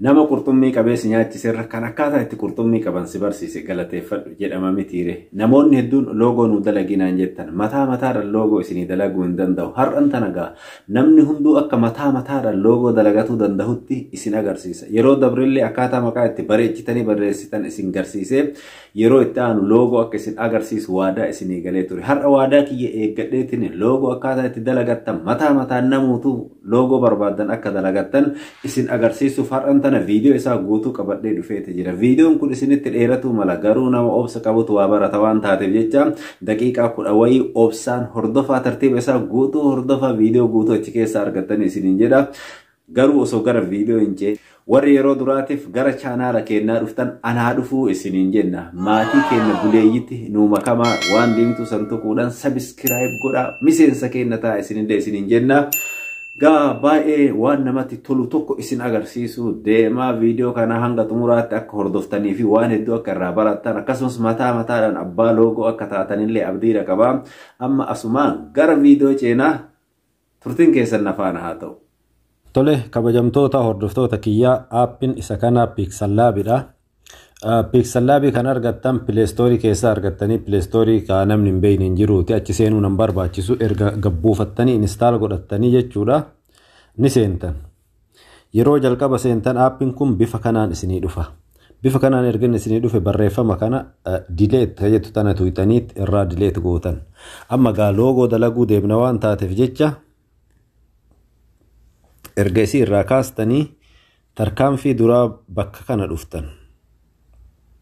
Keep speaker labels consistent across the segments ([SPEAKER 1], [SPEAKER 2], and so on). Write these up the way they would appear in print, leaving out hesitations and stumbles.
[SPEAKER 1] nama qurxummii qabeessi nyaachisirra kan akkaataa itti qurxummii qaban si barsiise galateeffadhu jedhama mitiire. Namoonni hedduun loogoo nu dalaginaan jettan mataa mataadhaan loogoo isinii dalaguu hin danda'u. Har'an tanagaa namni hunduu akka mataa mataadhaan loogoo dalagatuu danda'utti isin agarsiisa. Yeroo dabrillee akkaataa maqaa itti bareechitanii barreessitan isin garsiisee yeroo itti aanu loogoo akka isin agarsiisu waadaa isinii galee ture. Har'a waadaa kiyya eeggadheetiin loogoo akkaataa itti dalagattan mataa mataan namuutu loogoo barbaadan akka dalagattan isin agarsiisuuf har'an tana viidiyoo isaa guutuu qabadhee dhufeeti jira. Viidiyoon kun isinitti dheeratu mala garuu nama obsa qabutu waa barata waan taateef jecha daqiiqaa 10 wayii obsaan hordofaa tartiiba isaa guutuu hordofaa viidiyoo guutuu achi keessa argattanii isiniin jedha. Garuu osoo gara viidiyoo hin jee warri yeroo duraatiif gara chaanaala keenyaa dhuftan anaa dhufuu isiniin jenna. Maatii keenya buleeyyitti nuu makamaa waan diimtuu santuquudhaan sabiskiraayib godhaa miseensa keenya ta'a isiniin jenna. Gaa baay'ee waan namatti tolu tokko isin agarsiisu deemaa viidiyoo kana hanga xumuraatti akka hordoftanii fi waan hedduu akka irraa barattan akkasumas mataa mataadhaan abbaa loogoo akka taatanillee abdiidha qaba. Amma asumaan gara viidiyoo ceenaa turtiin keessan nafaana haa ta'u.
[SPEAKER 2] Tole kabajamtoota hordoftoota kiyyaa aappiin isa kana Pixel Labidha. Pixel Lab kan argattan Play Store keessa argattanii Play Store ka namni hin beekne hin jiruuti achi seenuu nan barbaachisu erga gabbuufattanii install godhattanii jechuudha ni seentan. Yeroo jalqaba seentan aappiin kun bifa kanaan isinii dhufa. Bifa kanaan erga isinii dhufe barreeffama kana delete jettu tana tuqxaniit irraa delete gootan. Amma gaa loogoo dalaguu deemna waan taateef jecha erga isii irraa kaastanii tarkaanfii duraa bakka kana dhuftan.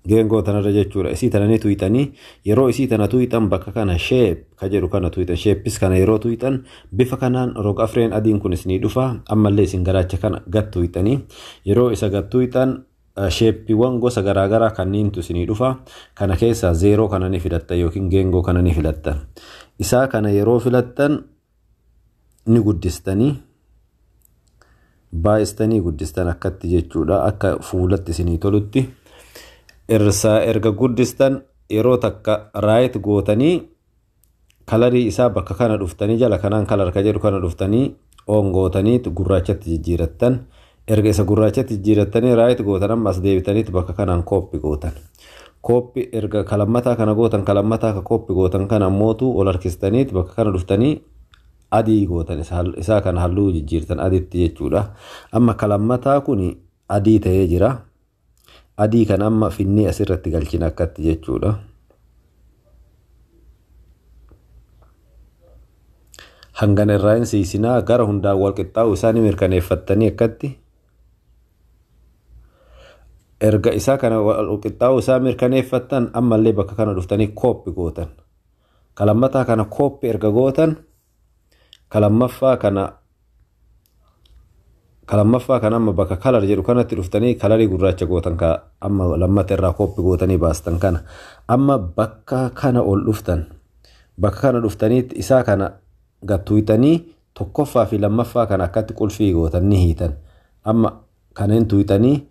[SPEAKER 2] Geengoo tanarra jechuudha. Isii tananii tuqxanii yeroo isii tana tuqxan bakka kana shape ka jedhu kana tuqxan shapes kana yeroo tuqxan bifa kanaan roga afreen adiin kun isinii dhufa. Ammallee isin garaacha kana gad tuqxanii yeroo isa gad tuqxan shapeewwan gosa garaagaraa kanniintu isinii dhufa. Kana keessaa 0 kana ni filattan yookiin geengoo kana ni filattan. Isaa kana yeroo filattan ni guddistanii baay'istanii guddistan akkatti jechuudha akka fuulatti isinii tolutti. Erga guddistan yeroo takka right gootanii kalarii isaa bakka kana dhuftanii jala kanaan kalar ka jedhu kana dhuftanii on gootanii gurraachatti jijjiirattan. Erga isa gurraachatti jijjiirattanii right gootan ammas deebitaniit bakka kanaan copy gootan. Copy erga kalammataa kana gootan kalammataa ka copy gootan kana mootu ol harkistaniit bakka kana dhuftanii adii gootan isaa kana halluu jijjiirtan adiitti jechuudha. Amma kalammataa kun adii ta'ee jira. Adii kan amma finnee asirratti galchina akkatti jechuudha. Hangan irraa hin siisinaa gara hundaan wal qixxaa'uu isaanii mirkaneeffattanii akkatti. Erga isaa kana wal qixxaa'uu isaa mirkaneeffattan ammallee bakka kana dhuftanii copy gootan. Kalammataa kana copy erga gootan kalammaffaa kana amma bakka kalar jedhu kanatti dhuftanii kalarii gurraacha gootan ka amma lammata irraa copy gootanii baastan kana amma bakka kana ol dhuftan bakka kana dhuftaniit isaa kana gad tuqxanii tokkoffaa fi lammaffaa kana akkatti qulfii gootan ni hiitan. Amma kanneen tuqxanii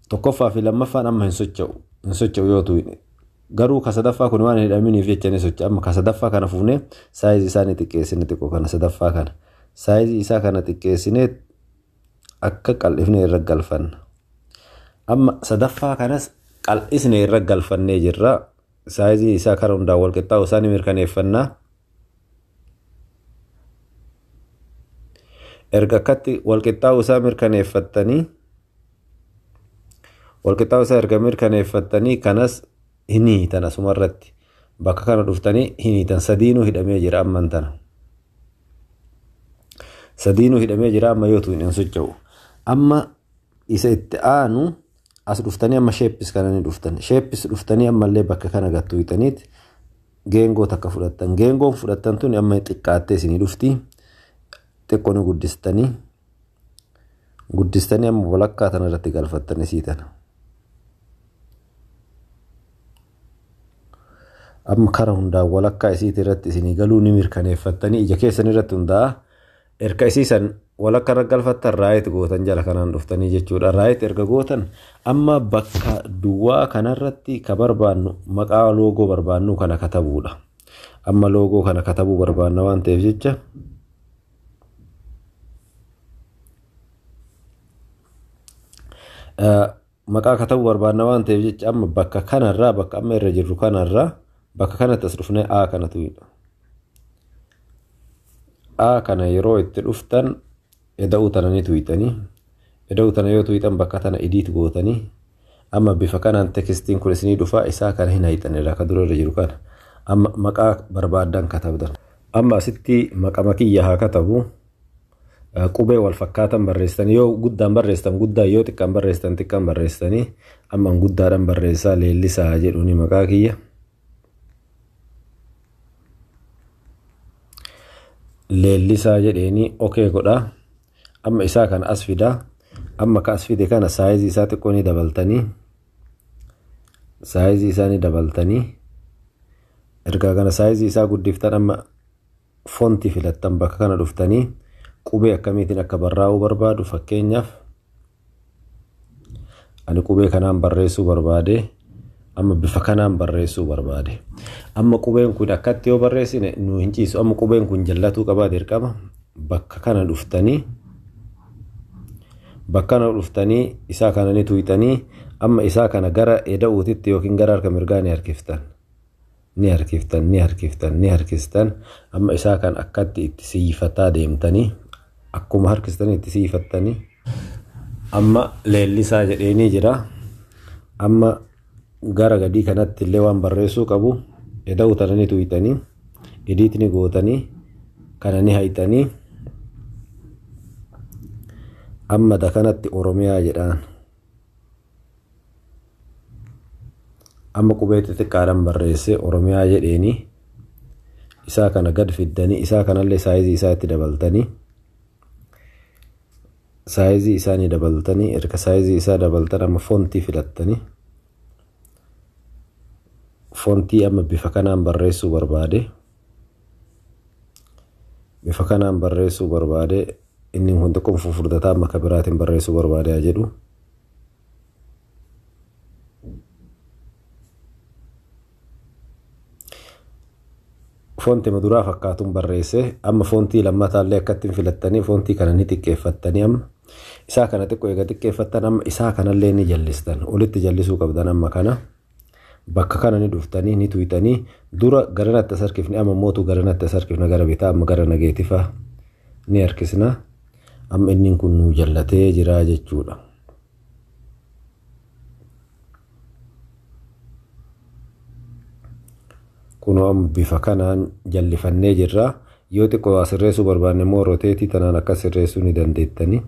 [SPEAKER 2] tokkoffaa fi lammaffaan amma hin socho'u yoo tuqne garuu ka sadaffaa kun waan hidhaminiif jecha ni socho'a. Amma ka sadaffaa kana fuunee saayizii isaa ni xiqqeessine xiqqoo kana sadaffaa kana saayizii isaa kana xiqqeessinee akka qal'ifnee irra galfanna. Amma sadaffaa kanas qal'isnee irra galfannee jirra. Saayizii isaa kara hundaan wal qixxaa'uu isaa ni mirkaneeffannaa. Erga akkatti wal qixxaa'uu isaa mirkaneeffattanii wal qixxaa'uu isaa erga mirkaneeffattanii kanas hin hiitan asumarratti bakka kana dhuftanii hin hiitan. Sadiinuu hidhamee jira amman tana. Sadiinuu hidhamee jira amma yoo tuqne hin socho'u. Amma isa itti aanu as dhuftanii amma shapes kana ni dhuftan. Shapes dhuftanii ammallee bakka kana gad tuqxaniit geengoo takka fudhattan. Geengoon fudhattan tun amma xiqqaattee isinii dhufti. Xiqqoo ni guddistanii amma walakkaa tana irratti galfattan isii tana. Amma kara hundaan walakkaa isiitii irratti isinii galuu ni mirkaneeffattanii ija keessan irratti hundaa'a. Erga isiisan walakka irra galfattan right gootan jala kanaan dhuftanii jechuudha. Right erga gootan amma bakka duwwaa kanarratti ka barbaannu maqaa loogoo barbaannu kana katabuudha. Amma loogoo kana katabuu barbaanna waan ta'eef jecha maqaa katabuu barbaadna waan ta'eef jecha amma bakka kanarraa bakka amma irra jirru kanarraa bakka kanatti as dhufnee A kana tuyidha. A kana yeroo itti dhuftan eda'uu tana ni tuyitanii. Eda'uu tana yoo tuyitan bakka tana edit gootanii amma bifa kanaan tekstiin kun isinii dhufaa isaa kana hin hayxanirraa ka dura irra jiru kana. Amma maqaa barbaaddan katabdan. Amma asitti maqama kiyya haa katabu. Qubee wal fakkaatan barreessanii yoo guddaan barreessan guddaa yoo xiqqaan barreessan xiqqaan barreessanii amma guddaadhaan barreessaa Leellisaa jedhuuni maqaa kiyya. Leellisaa jedheeni okee godhaa. Amma isaa kana as fidaa. Amma ka as fide kana saayizii isaa xiqqoo ni dabaltanii. Saayizii isaa ni dabaltanii. Ergaa kana saayizii isaa guddiftan amma fontii filattan bakka kana dhuftanii qubee akkamiitiin akka barraa'uu barbaadu fakkeenyaaf ani qubee kanaan barreessuu barbaade amma bifa kanaan barreessuu barbaade amma qubeen kun akkatti yoo barreessine nu hin ciisu amma qubeen kun jallatuu qabaa dirqama bakka kana dhuftanii isaa kana ni tuyitanii amma isaa kana gara eda'uutitti yookiin gara harka mirgaa ni harkiftan amma isaa kan akkatti itti siifataa deemtanii akkuma harkistanii itti siifattanii amma Leellisaa jedheenii jira. Amma gara gadii kanatti illee waan barreessuu qabu eda'uu tana ni tuyitanii edit ni gootanii kana ni hayxanii amma da kanatti Oromiyaa jedhaan amma qubee xixiqqaadhaan barreesse Oromiyaa jedheeni isaa kana gad fiddanii isaa kanallee saayizii isaa itti dabaltanii saayizii isaa ni dabaltanii erga saayizii isaa dabaltan amma fontii filattanii fontii amma bifa kanaan barreessuu barbaade inni kun tokko fufurdataa amma ka biraatiin barreessuu barbaade haa jedhu. Fontii maduraa fakkaatuun barreesse amma fontii lammataallee akkattiin filattanii fontii kana ni xiqqeeffattanii amma isaa kana xiqqoo eega xiqqeeffattan amma isaa kanallee ni jallistan olitti jallisuu qabdan amma kana bakka kana ni dhuftanii ni tuyitanii dura garanatti as harkifne amma mootuu garanatti as harkifne gara bitaa amma gara nageetifaa ni harkisna amma inni kun nu jallatee jira jechuudha. Kunoo amma bifa kanaan jallifannee jirra. Yoo xiqqoo sirreessuu barbaanne immoo roteetii tanaan akka sirreessuu ni dandeettanii.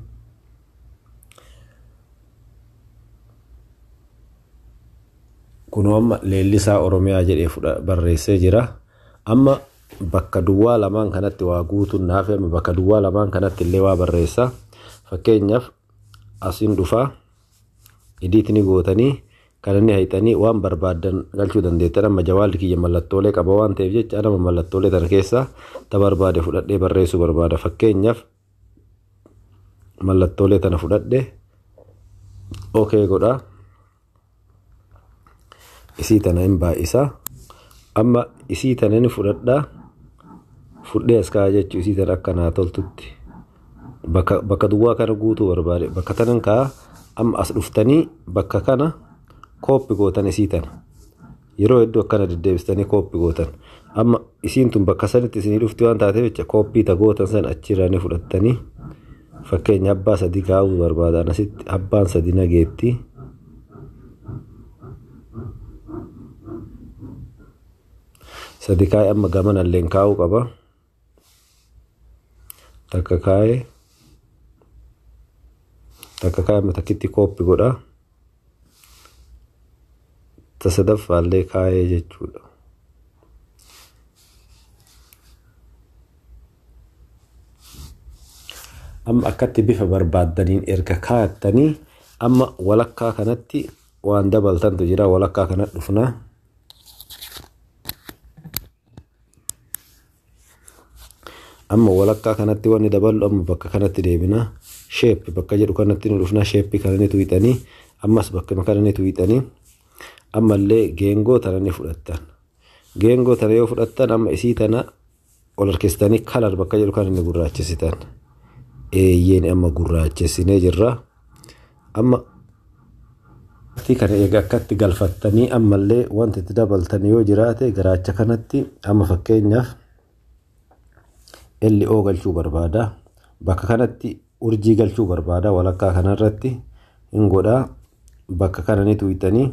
[SPEAKER 2] Kunoo amma Leellisaa Oromiyaa jedhee barreessee jira. Amma bakka duwwaa lamaan kanatti waa guutuun naafe amma bakka duwwaa lamaan kanatti illee waa barreessa. Fakkeenyaaf asiin dhufaa edit ni gootanii kanani hayxanii waan barbaadan galchuu dandeettan amma jawaalli kiyya mallattoolee qaba waan ta'eef jecha nama mallattoolee tana keessaa ta barbaade fudhadhee barreessuu barbaada. Fakkeenyaaf mallattoolee tana fudhadhee okee godhaa. Isii tana hin baay'isaa. Amma isii tana ni fudhadhaa. Fudhee as kaa'aa jechuu isii tana akka naa toltutti. Bakka duwwaa kana guutuu barbaade. Bakka tanan kaa'aa amma as dhuftanii bakka kana kooppi gootan isii tana. Yeroo hedduu akkana deddeebistanii kooppi gootan. Amma isiin tun bakka sanitti isinii dhufti waan taateef jecha kooppii ta gootan san achirraa ni fudhattanii fakkeenya abbaa sadii kaa'uu barbaadan asitti abbaan sadii nageetti. Sadii kaa'ee amma gamanallee kaa'uu qaba. Takka kaa'ee amma takkitti kooppi godhaa. Tasadaffaallee kaa'ee jechuudha. Amma akkatti bifa barbaaddaniin erga kaa'attanii amma walakkaa kanatti waan dabaltantu jira. Walakkaa kanatti dhufnaa. Amma walakkaa kanatti waan daballu amma bakka kanatti deebinaa. Shape bakka jedhu kanatti nu dhufnaa. Shape kana ni tuyitanii ammas bakka kana ni tuyitanii ammallee geengoo tana ni fudhattan. Geengoo tana yoo fudhattan amma isii tana ol harkistanii kalar bakka jedhu kana ni gurraachesitan. Eeyyeen amma gurraachessinee jirra. Amma Akkatti kana eega akkatti galfattanii ammallee wanti itti dabaltan yoo jiraate garaacha kanatti amma fakkeenyaaf LO galchuu barbaada. Bakka kanatti urjii galchuu barbaada. Walakkaa kanarratti hin godhaa. Bakka kana ni tuqxanii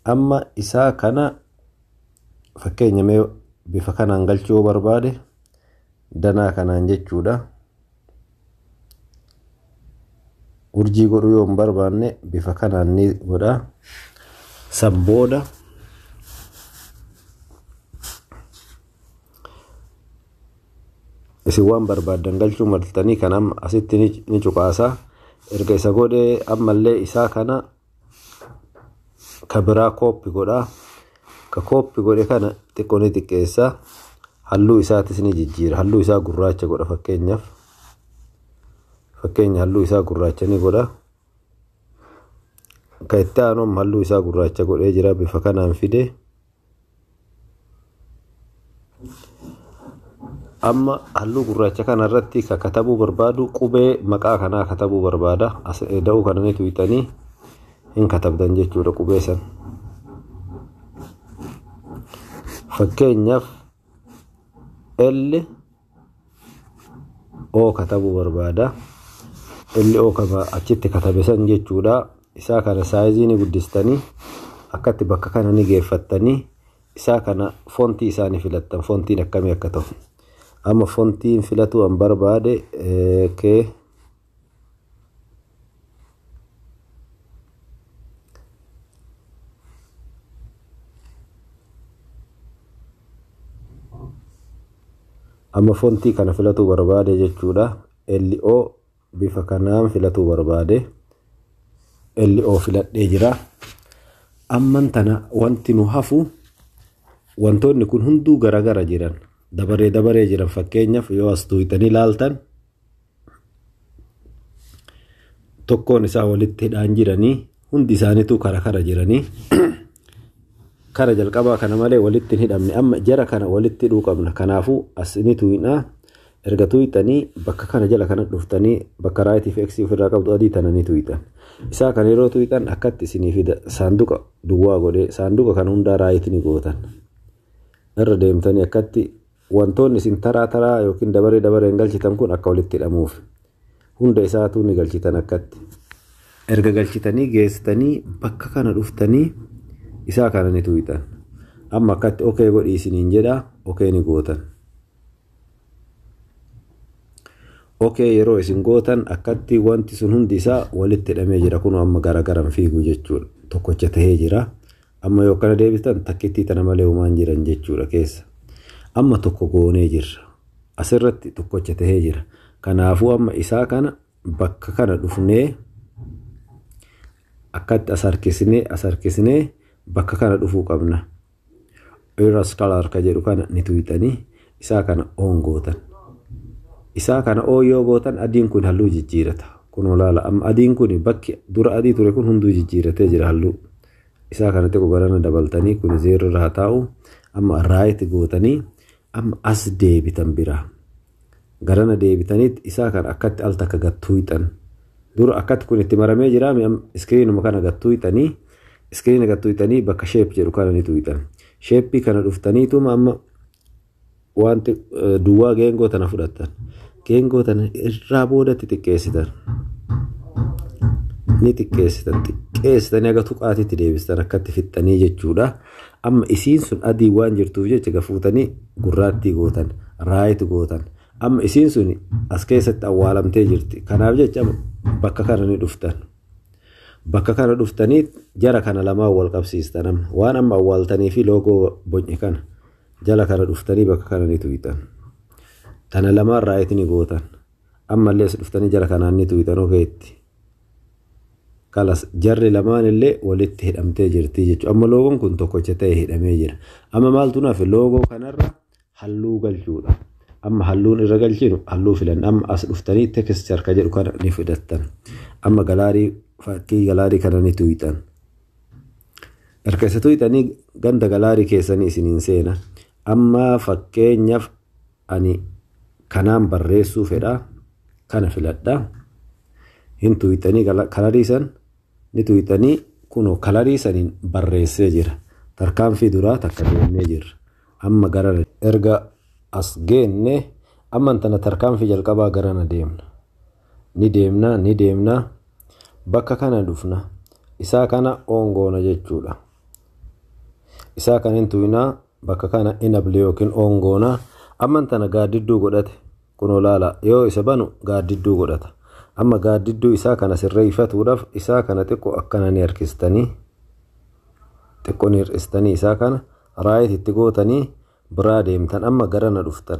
[SPEAKER 2] amma isaa kana fakkeenya mee bifa kanaan galchuu barbaade danaa kanaan jechuudha. Urjii godhuu yoo hin barbaanne bifa kanaan ni godhaa. San booda isin waan barbaadan galchuu maltanii kan amma asitti ni cuqaasaa. Erga isa godhee ammallee isaa kana ka biraa kooppi godhaa. Ka kooppi godhe kana xiqqoo ni xiqqeessaa. Halluu isaatis ni jijjiira. Halluu isaa gurraacha godha fakkeenyaaf. Halluu isaa gurraacha ni godha. Ka itti aanu halluu isaa gurraacha godhee jira. Bifa kanaan fide. Amma halluu gurraacha kanarratti ka katabuu barbaadu qubee maqaa kanaa katabuu barbaada. As da'uu kana ni tuqxanii hin katabdan jechuudha qubee san. Fakkeenyaaf LO katabuu barbaada. LO kama achitti katabe san jechuudha. Isaa kana saayizii ni guddistanii akkatti bakka kana ni geeffattanii isaa kana foontii isaanii filattan. Foontiin akkamii akka ta'u. Amma foontiin filatu an barbaade amma foontii kana filatu barbaade jechuudha. LO bifa kanaan filatu barbaade. LO filadhee jira. Amman tana wanti nu hafu wantoonni kun hunduu garagara jiran. Dabaree jiran fakkeenyaaf yoo as tuqxanii ilaaltan tokkoon isaa walitti hidhaan jiranii hundi isaaniitu kara jiranii kara jalqabaa kana malee walitti hin hidhamne. Amma jara kana walitti hidhuu qabna. Kanaafuu as ni tuqnaa. Erga tuqxanii bakka kana jala kana dhuftanii bakka raayitii fi X ofirraa qabdu adii tana ni tuqxan. Isaa kana yeroo tuqxan akkatti isinii fida saanduqa duwwaa godhee saanduqa kana hundaa raayitii ni gootan. Irra deemtanii akkatti wantoonni isin taraa yookiin dabareen galchitan kun akka walitti hidhamuuf hunda isaatu ni galchitan akkatti. Erga galchitanii geessitanii bakka kana dhuftanii isaa kana ni tuqxan. Amma akkatti okay godhii isiniin jedhaa. Okay ni gootan. Okay yeroo isin gootan akkatti wanti sun hundi isaa walitti hidhamee jira. Kun amma garagaran fiiguu jechuudha. Tokkocha tahee jira. Amma yoo kana deebitan takkittii tana malee uumaan jiran jechuudha keessa. Amma tokko goonee jirra. Asirratti tokkocha tahee jira. Kanaafuu amma isaa kana bakka kana dhufnee akkatti as harkisnee bakka kana dhufuu qabna. Erase color ka jedhu kana ni tuqxanii isaa kana on gootan. Isaa kana yoo gootan adiin kun halluu jijjiirata. Kun olaala amma adiin kun bakki dura adii ture kun hunduu jijjiiratee jira halluu. Isaa kana xiqqoo garana dabaltanii kun 0 irraa taa'u. Amma right gootanii amma as deebitan biraa. Garana deebitaniit isaa kana akkatti al takka gattuuxan. Dura akkatti kun itti maramee jira. Iskiriinuma kana gattuuxanii. Iskiriina gattuuxanii bakka shape jedhu kana ni tuqxan. Shape kana dhuftaniituma amma wanti duwwaa geengoo tana fudhattan. Geengoo tana irraa boodatti xiqqeessitan. Ni xiqqeessitanii aga tuqaatitti deebistan akkatti fixxanii jechuudha. Amma isiin sun adii waan jirtuuf jecha gafuutanii gurraattii gootan. Raayit gootan. Amma isiin sun as keessatti awwaalamtee jirti. Kanaaf jecha bakka kana ni dhuftan. Bakka kana dhuftanii jara kana lamaan wal qabsiistan. Amma waan amma awwaaltanii fi loogoo bonye kana jala kana dhuftanii bakka kana ni tuqxan. Tana lamaan raayit ni gootan. Ammallee as dhuftanii jara kanaan ni tuqxan ogeetti. Kalas jarri lamaan illee walitti hidhamtee jirti jechuudha. Amma loogoon kun tokkocha ta'e hidhamee jira. Amma maaltu naaf loogoo kanarra halluu galchuudha. Amma halluun irra galchinu halluu filan. Amma as dhuftanii texture ka jedhu kana ni fidattan. Amma galaarii fakkii galaarii kana ni tuqxan. Erga isa tuqxanii ganda galaarii keessanii isiniin seena. Amma fakkeenyaaf ani kanaan barreessuu fedha. Kana filadha. Hin tuqxanii galaarii san ni tuqxanii kuno kalarii saniin barreessee jira. Tarkaanfii duraa takka deemnee jirra. Amma gara erga as geenne amma tana tarkaanfii jalqabaa garana deemna. Ni deemna bakka kana dhufna. Isaa kana ongoona jechuudha. Isaa kana hin tuqinaa bakka kana inable yookiin ongoona. Amma tana gaaddidduu godhate kunoo laala yoo isa banu gaaddidduu godhata. Amma gaaddidduu isaa kana sirreeffatuudhaaf isaa kana xiqqoo akkana ni harkistanii xiqqoo ni hir'istanii isaa kana raayit itti gootanii biraa deemtan. Amma garana dhuftan.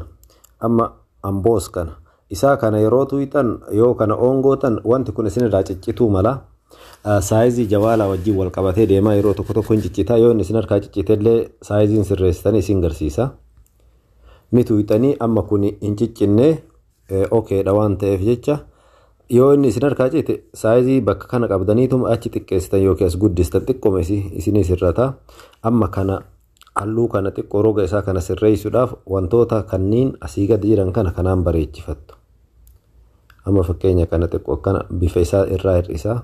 [SPEAKER 2] Amma amboos kana isaa kana yeroo tuqxan yoo kana ongootan wanti kun isinirraa ciccituu mala. Saayizii jawaalaa wajjin wal qabatee deemaa yeroo tokko tokko hin ciccitaa. Yoo inni isin harkaa cicciteellee saayiziin sirreessitanii isin garsiisa. Ni tuqxanii amma kun hin ciccinne okeedha waan ta'eef jecha yoo inni isin harkaa ciccite saayizii bakka kana qabdaniituma achi xiqqeessitan yookiin as guddistan xiqqooma isinii sirrata. Amma kana halluu kana xiqqoo roga isaa kana sirreessuudhaaf wantoota kanniin asii gad jiran kana kanaan bareechifattu. Amma fakkeenya kana xiqqoo kana bifa isaa irraa hir'isaa.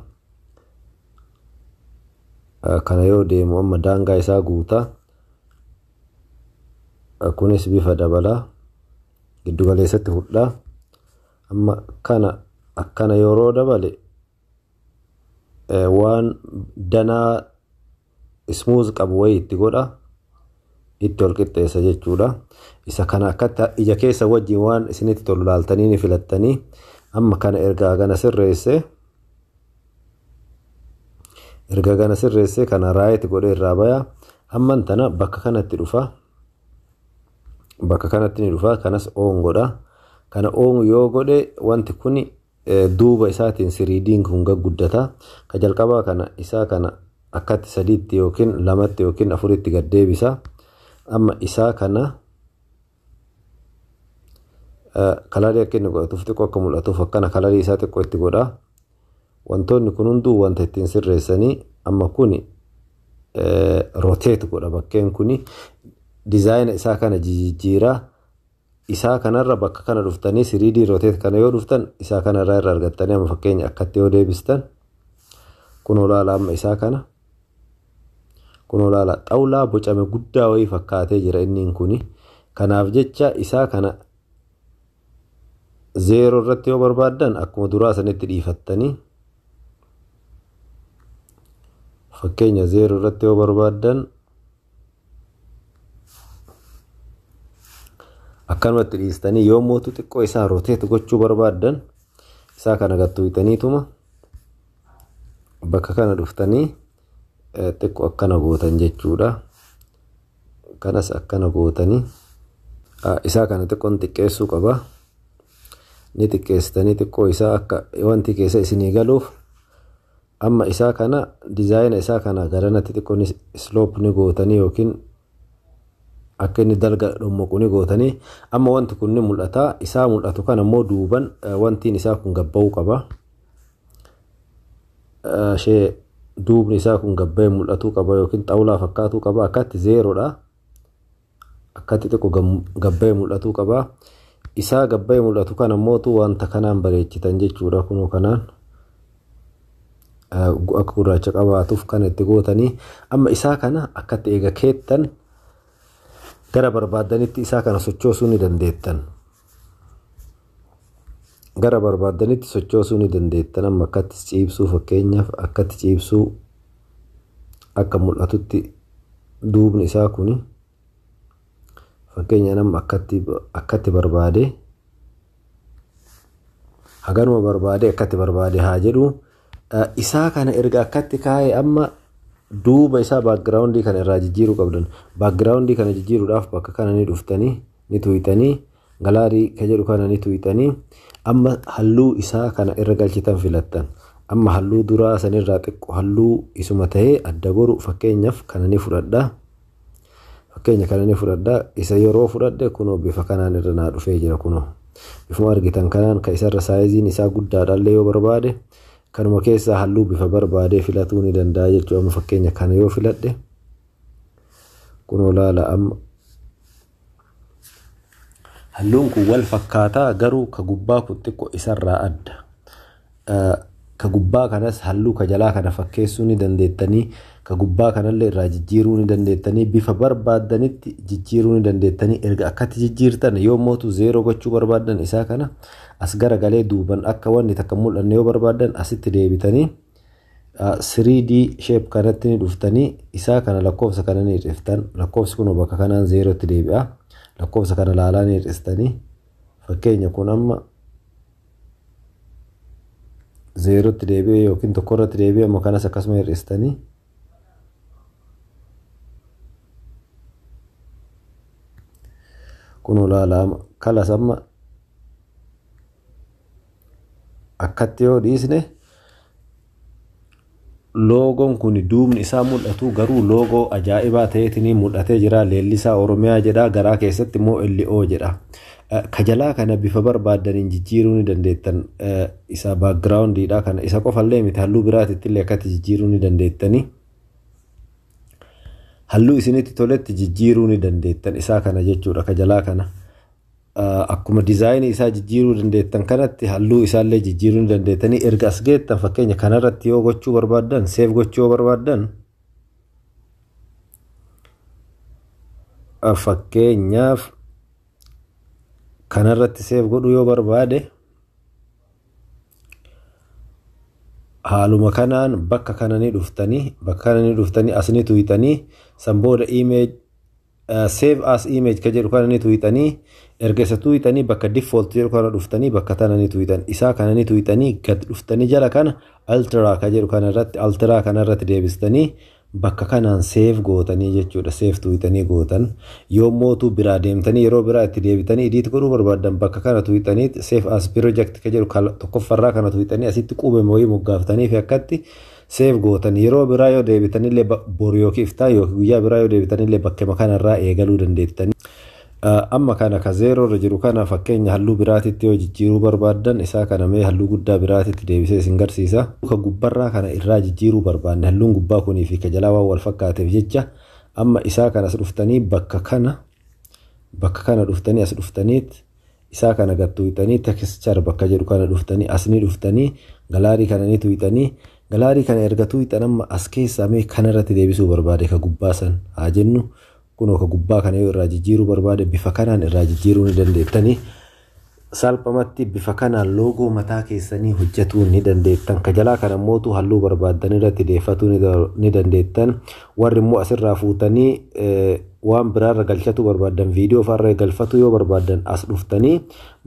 [SPEAKER 2] Kana yoo deemu amma daangaa isaa guutaa. Kunis bifa dabalaa giddu galeessatti hudhaa. Amma kana akkana yeroo dabale waan danaa smooth qabu wayii itti godha. Itti ol qixxeessa jechuudha. Isa kana akkatti ija keessa wajjin waan isinitti tolu laaltanii ni filattanii. Amma kana erga gana sirreesse kana raayit godhee irraa bayaa. Amman tana bakka kanatti dhufa. Bakka kanatti ni dhufa. Kanas oon godha. Kana oon yoo godhe wanti kun duuba isaatiin siriidiin kun guddata. Ka jalqabaa kana isaa kana akkatti sadiitti yookiin lamatti yookiin afuritti gad deebisa. Amma isaa kana kalarii akka inni godhatuuf xiqqoo akka mul'atuuf akkana kalarii isaa xiqqoo itti godha. Wantoonni kun hunduu wanta ittiin sirreessanii amma kun roteet godha. Bakkeen kun dizaayina isaa kana jijjiiraa. Isaa kanarra bakka kana dhuftanii siriidii roteet kana yoo dhuftan isaa kanarraa irra argattanii amma fakkeenya akkatti yoo deebistan kunoo laala amma isaa kana kunoo laala xawlaa bocame guddaa wayii fakkaatee jira inni kun. Kanaaf jecha isaa kana zeeroo irratti yoo barbaaddan akkuma duraa sanitti dhiifattanii fakkeenya zeeroo irratti yoo barbaaddan akkanumatti dhiistanii yoo mootu xiqqoo isaa roteet gochuu barbaaddan isaa kana gattuutaniituma bakka kana dhuftanii xiqqoo akkana gootan jechuudha. Kanas akkana gootanii isaa kana xiqqoon xiqqeessuu qaba. Ni xiqqeessitanii xiqqoo isaa akka wanti keessa isinii galuuf. Amma isaa kana dizaayina isaa kana garanatti xiqqoon sloop ni gootanii yookiin akka inni dalga dhommoqu ni gootanii. Amma wanti kun ni mul'ata. Isaa mul'atu kana immoo duuban wantiin isaa kun gabba'uu qaba. Duubni isaa kun gabba'ee mul'atuu qaba yookiin xawlaa fakkaatuu qaba. Akkatti zeeroodha. Akkatti xiqqoo gabba'ee mul'atuu qaba. Isaa gabba'ee mul'atu kana mootu wanta kanaan bareechitan jechuudha. Kunoo kanaan akka gurraacha qabaatuuf kan itti gootanii. Amma isaa kana akkatti eega keettan gara barbaaddanitti isaa kana sochoosuu ni dandeettan. Gara barbaaddanitti sochoosuu ni dandeettan. Amma akkatti ciibsuu fakkeenyaaf akkatti ciibsuu akka mul'atutti duubni isaa kun fakkeenya nama akkatti barbaade haganuma barbaade akkatti barbaade haa jedhu. Isaa kana erga akkatti kaa'ee amma duuba isaa baakgiraawundii kana irraa jijjiiruu qabdan. Baakgiraawundii kana jijjiiruudhaaf bakka kana ni dhuftanii ni tuqxanii galaarii ka jedhu kana ni tuqxanii amma halluu isaa kana irra galchitan filattan. Amma halluu duraa sanirraa xiqqoo halluu isuma ta'ee adda goru fakkeenyaaf kana ni fudhadha. Fakkeenya kana ni fudhadha. Isa yeroo fudhadhe kunoo bifa kanaan irra naa dhufee jira. Kunoo bifuma argitan kanaan ka isarra saayiziin isaa guddaadhaallee yoo barbaade kanuma keessaa halluu bifa barbaadee filatuu ni danda'a jechuudha. Amma fakkeenya kana yoo filadhe kunoo laala amma halluun kun wal fakkaataa garuu ka gubbaa kun xiqqoo isarraa adda. ka gubbaa kanas halluu ka jalaa kana fakkeessuu ni dandeettanii ka gubbaa kanallee irraa jijjiiruu ni dandeettanii bifa barbaaddanitti jijjiiruu ni dandeettanii erga akkatti jijjiirtan yoo mootu 0 gochuu barbaaddan isaa kana as gara galee duuban akka wanni takka mul'anne yoo barbaaddan asitti deebitanii 3D shape kanatti ni dhuftanii isaa kana lakkoofsa kana ni hir'iftan lakkoofsi kun bakka kanaan 0 tti deebi'a lakkoofsa kana laalaa ni hir'istanii fakkeenya kun amma 0 tti deebi'e yookiin 1 irratti deebi'e amma kanas akkasuma hir'istanii kun olaalaama kalas amma akkatti yoo dhiisne loogoon kun duubni isaa mul'atu garuu loogoo ajaa'ibaa ta'eetiin mul'atee jira leellisaa Oromiyaa jedha garaa keessatti immoo LO jedha kajalaa kana bifa barbaaddaniin jijjiiruu ni dandeettan isa backgroundidha kana isa qofallee miti halluu biraatitti illee akkatti jijjiiruu ni dandeettanii halluu isinitti toletti jijjiiruu ni dandeettan isaa kana jechuudha kajalaa kana akkuma dizaayinii isaa jijjiiruu dandeettan kanatti halluu isaallee jijjiiruu ni dandeettanii erga as geettan fakkeenya kanarratti yoo gochuu barbaaddan save gochuu barbaaddan fakkeenyaaf kanarratti save godhu yoo barbaade haaluma kanaan bakka kananii dhuftanii asni tuutanii sanbooda image save as image ka jedhu kananii tuutanii erga isa tuutanii bakka default jedhu kana dhuftanii bakka tananii tuutan isaa kananii tuutanii gad dhuftanii jala kana ultra ka jedhu kanarratti deebistanii bakka kanaan save gootanii jechuudha save tuutanii gootan yoo mootu biraa deemtanii yeroo biraa itti deebitanii edit godhuu barbaaddan bakka kana tuutanii save as project ka jedhu tokkoffarraa kana tuutanii asitti qubee mooyii moggaaftanii fi akkatti save gootan yeroo biraa yoo deebitanillee bor yookiin iftaa yookiin guyyaa biraa yoo deebitanillee bakka kanarraa eegaluu dandeettanii amma kana ka 0 irra jiru kana fakkeenya halluu biraatitti yoo jijjiiruu barbaaddan isaa kana mee halluu guddaa biraatitti deebisee isin garsiisa ka gubbarraa kana irraa jijjiiruu barbaadne halluun gubbaa kunii fi ka jalaa waan wal fakkaateef jecha amma isaa kana as dhuftanii bakka kana dhuftanii as dhuftaniit isaa kana gad tuutanii texture bakka jedhu kana dhuftanii asni dhuftanii galaarii kana ni tuutanii galaarii kana erga tuutan amma as keessaa mee kanarratti deebisuu barbaade ka gubbaa san haa jennu kunoo ka gubbaa kana yoo irraa jijjiiruu barbaade bifa kanaan irraa jijjiiruu ni dandeettanii salphamatti bifa kanaan loogoo mataa keessanii hojjetuu ni dandeettan ka jalaa kana mootu halluu barbaaddan irratti deeffatuu ni dandeettan warri immoo asirraa fuutanii waan biraarra galchatu barbaaddan viidiyoo farra galfatu yoo barbaaddan as dhuftanii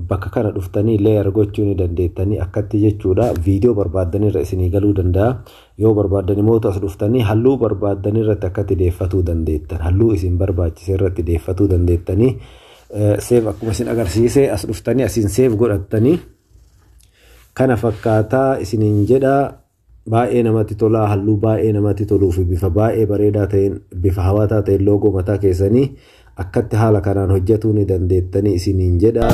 [SPEAKER 2] bakka kana dhuftanii layer gochuu ni dandeettanii akkatti jechuudha viidiyoo barbaaddan irra isinii galuu danda'a yoo barbaaddan mootu as dhuftanii halluu barbaaddan irratti akkatti deeffatuu dandeettan halluu isin barbaachise irratti deeffatuu dandeettanii save akkuma isin agarsiise as dhuftanii asin save godhattanii kana fakkaataa isiniin jedha baay'ee namatti tola halluu baay'ee namatti toluu fi bifa baay'ee bareedaa ta'een bifa hawwataa ta'een loogoo mataa keessanii akkatti haala kanaan hojjetuu ni dandeettanii isiniin jedha.